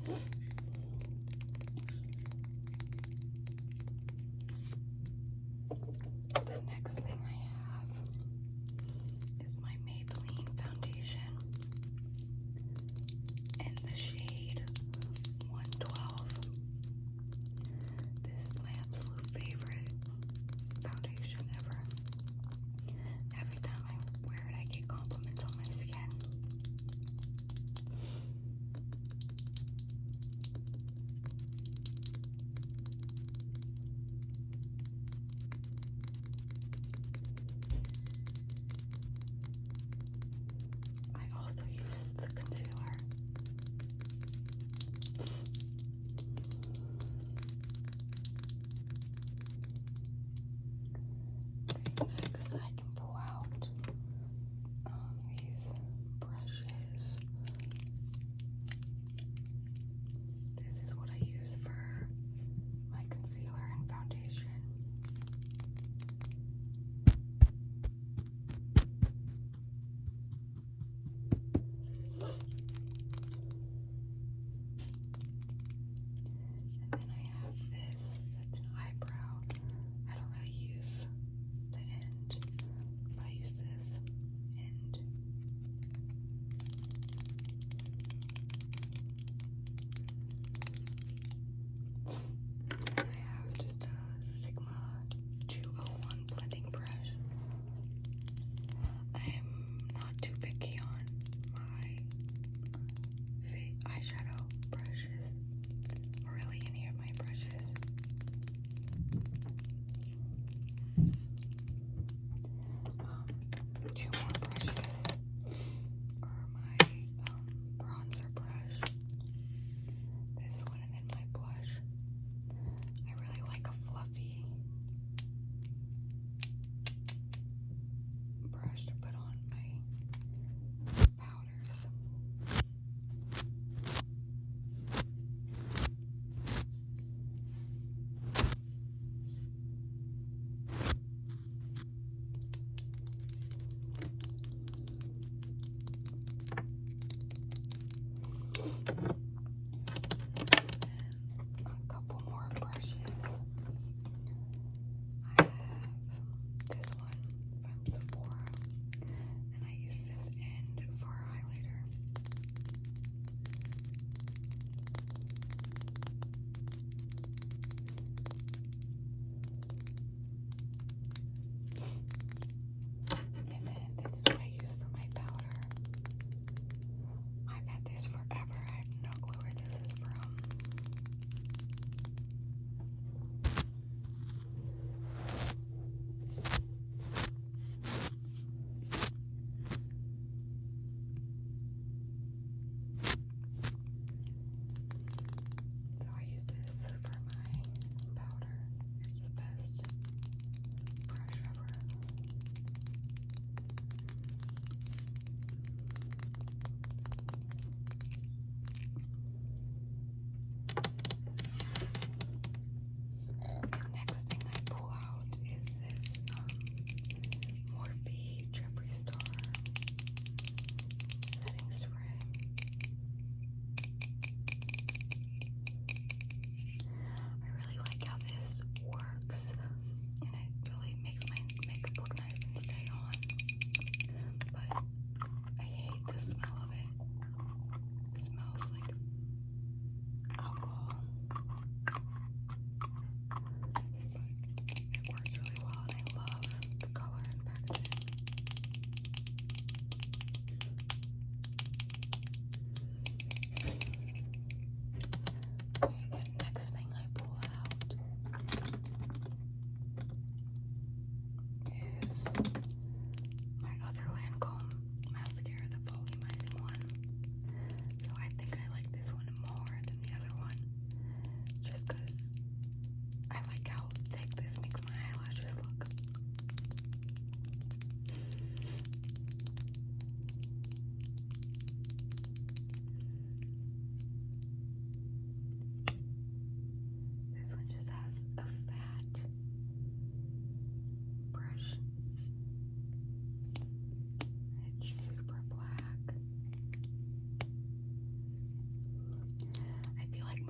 The next thing I have is my Maybelline Foundation in the shade 112. This is my absolute favorite foundation ever. Every time I wear it, I get compliments on my skin. I also use the concealer. Next, I can pull out these brushes. This is what I use for my concealer and foundation. And then I have this, that's an eyebrow. I don't really use the end, but I use this end. And I have just a Sigma 201 blending brush. I'm not too picky on my eyeshadow brushes, or really any of my brushes. Two more brushes are my bronzer brush, this one, and then my blush. I really like a fluffy brush to put on my powders. A couple more brushes. I have this one from Sephora, and I use this end for highlighter. And then this is what I use for my powder. I've had this forever. I have no clue where this is from. So I use this for my powder. It's the best brush ever. The next thing I pull out is this Morphe Jeffree Star setting spray. I really like how this works, and it really makes my makeup look nice and stay on. But I hate the smell of it. It smells like alcohol. But it works really well, and I love the color and packaging. The next thing I pull out is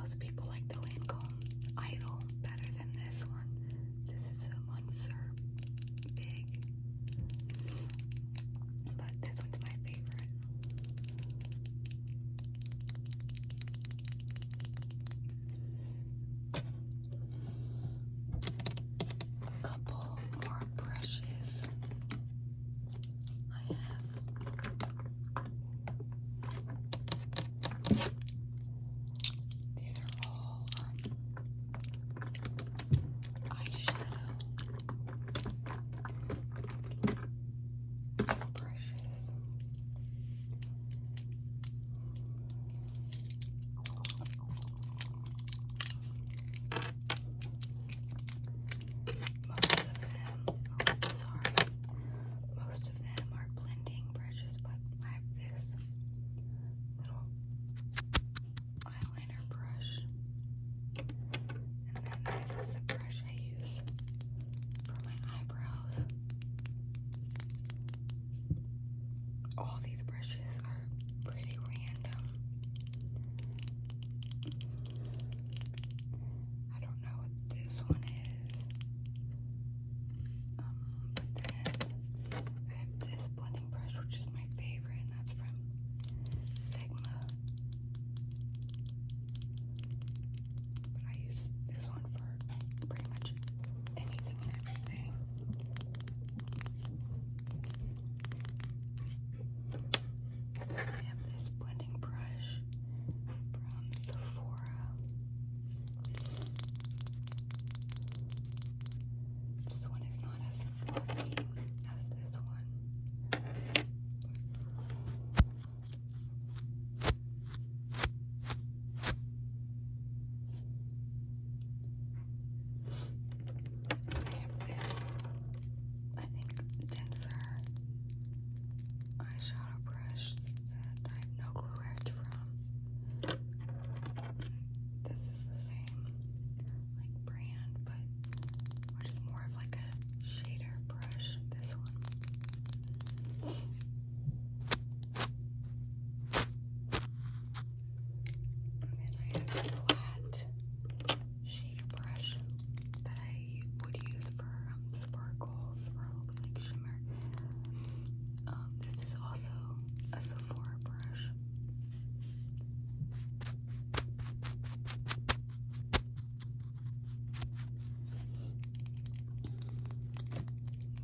most people like the Lancome Idol better than this one. This is a Monster Big, but this one's my favorite. A couple more brushes. I have these are all eyeshadow brushes. Most of them are blending brushes, but I have this little eyeliner brush, and then this is the brush I use for my eyebrows. All these brushes are pretty random. I don't know what this one is. But then I have this blending brush, which is my favorite, and that's from Sigma. But I use this one for pretty much anything and everything. I have this blending brush from Sephora. This one is not as fluffy as this one. I have this, I think, denser eyeshadow brush that I have no clue where it's from. This is the same like brand, but which is more of like a shader brush. This one. And then I have a flat shader brush that I would use for sparkles or like shimmer. This is also a Sephora brush.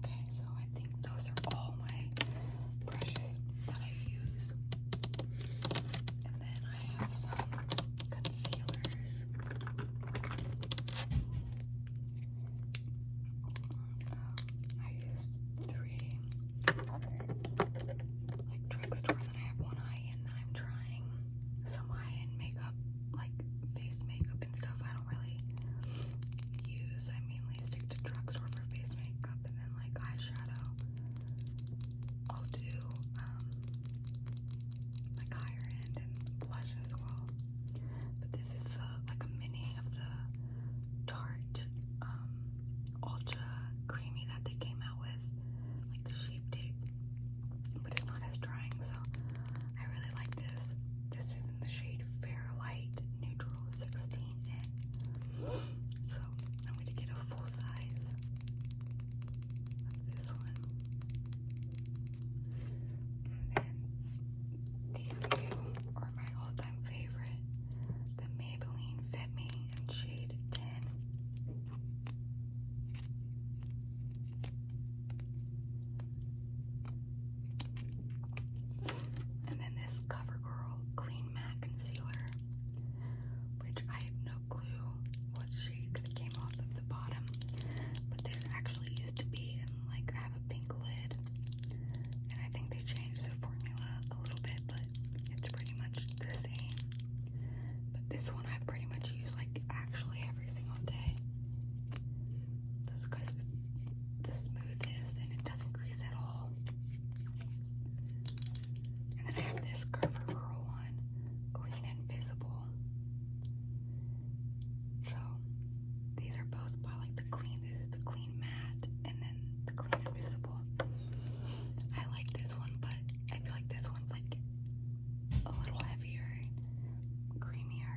Okay, so I think those are all my brushes that I use. And then I have some concealers. I use 3 like drugstore, and then I have one high-end that I'm trying. Some high-end makeup, like face makeup and stuff, I don't really use. I mainly stick to drugstore for face makeup, and then like eyeshadow I'll do like higher end and blush as well. But this is like a mini of the Tarte Ultra Creamy that they came out with, like the Shape Tape, but it's not as drying, so I really like this. This is in the shade Fair Light Neutral 16N. So I'm going to get a full size of this one. And then these two are my all-time favorite. The Maybelline Fit Me in shade 10. And then this Covergirl Clean Matte Concealer, which I have no clue what shade because it came off of the bottom. But this actually used to be in like have a pink lid, and I think they changed the formula a little bit, but it's pretty much the same. But this one I pretty much use like actually every single day, just because the smoothness and it doesn't crease at all. And then I have this Covergirl one, Clean Invisible. So these are both by like the Clean. This is the Clean Matte, and then the Clean Invisible. I like this one, but I feel like this one's like a little heavier, creamier.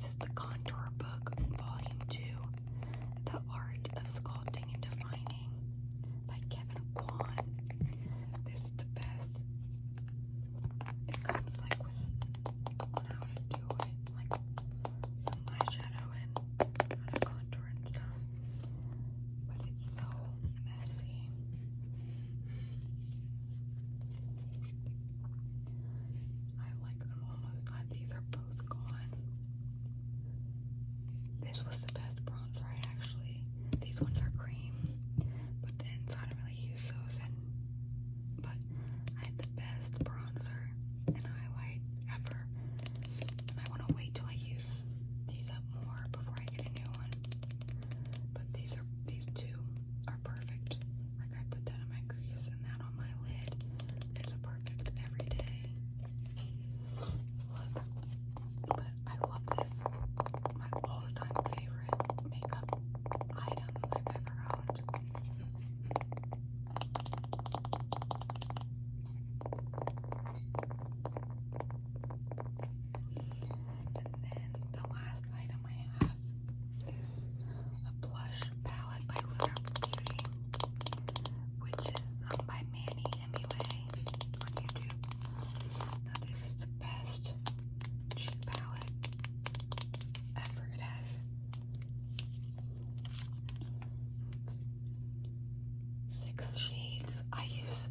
This is the Contour Book, Volume 2, The Art of Sculpting and Defining by Kevin Kwan. This is the best. It comes like with on how to do it, like some eyeshadow and how to contour and stuff. But it's so messy. These are both gone. This was the best bronzer these ones are cream, but then so I don't really use those, but I had the best bronzer and highlight ever, and I want to wait till I use these up more before I get a new one, but these two are perfect. Like I put that on my crease and that on my lid. It's a perfect everyday look. But I love this. My all-time favorite makeup item I've ever owned. And then the last item I have is a blush palette by Lunar Beauty, which is by Manny MUA on YouTube. Now this is the best cheek palette ever. It has 6 shades. I use